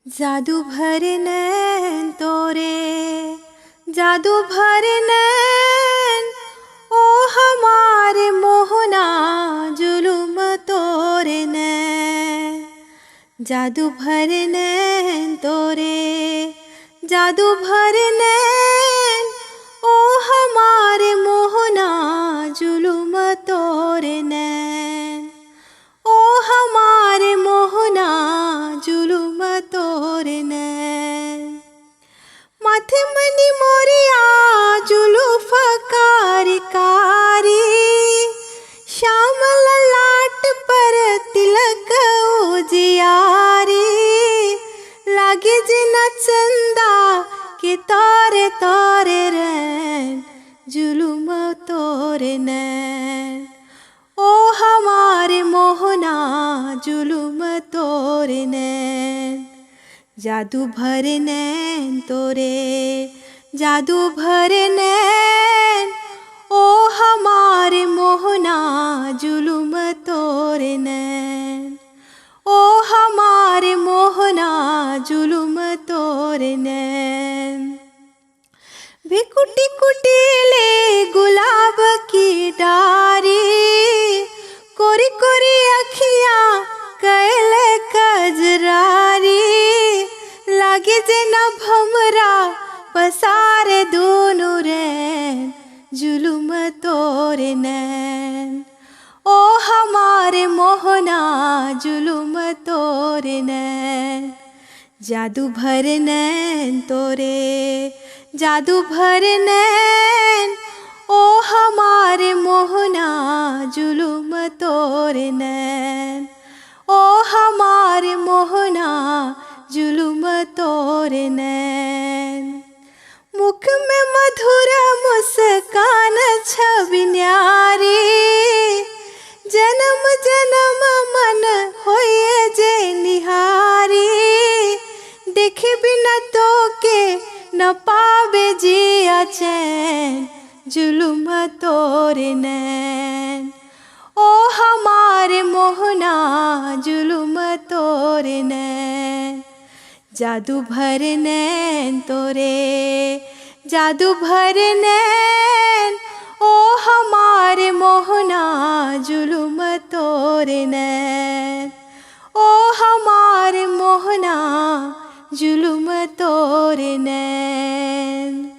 जादू भरे नैन तोरे, जादू भरे नैन, ओ हमारे मोहना जुलुम तोरे नैन। जादू भरे नैन तोरे, जादू भरे नैन, ओ हमारे मोहना जुलुम तोरे नैन। ओ हमारे मोहना जुलुम तोरे नैन। माथे मनी मोरिया जुलूफ कारी कारी, श्याम ललाट पर तिलक उजियारी। लागे जिना चंदा के तारे तारे रैन, जुलुम तोरे नैन। ओ हमारे मोहना जुलुम तोरे नैन। जादू भरे नैन तोरे, जादू भरे नैन, ओ हमारे मोहना जुलुम तोरे नैन। ओ हमारे मोहना जुलुम तोरे नैन। वे कुटी कुटीले गुलाब की डारी, कोरी कोरी अखियाँ कैले कजरारी। लागे जना भमरा पसारे दोनों रैन, जुलुम तोरे नैन। ओ हमारे मोहना जुलुम तोरे नैन। जादू भरे नैन तोरे, जादू भरे नैन, ओ हमारे मोहना जुलुम तोरे नैन। ओ हमारे मोहना जुलुम तोरे नैन। मुख में मधुर मुस्कान छवि न्यारी, जन्म जन्म मन होए जे निहारी। देखे बिना तो के न पावे जिया चैन, जुलुम तोरे नैन। ओ हमारे मोहना जुलुम तोरे नैन। जादू भरे नैन तोरे, जादू भरे नैन, ओ हमारे मोहना जुलुम तोरे नैन। ओ हमारे मोहना जुलुम तोरे नैन।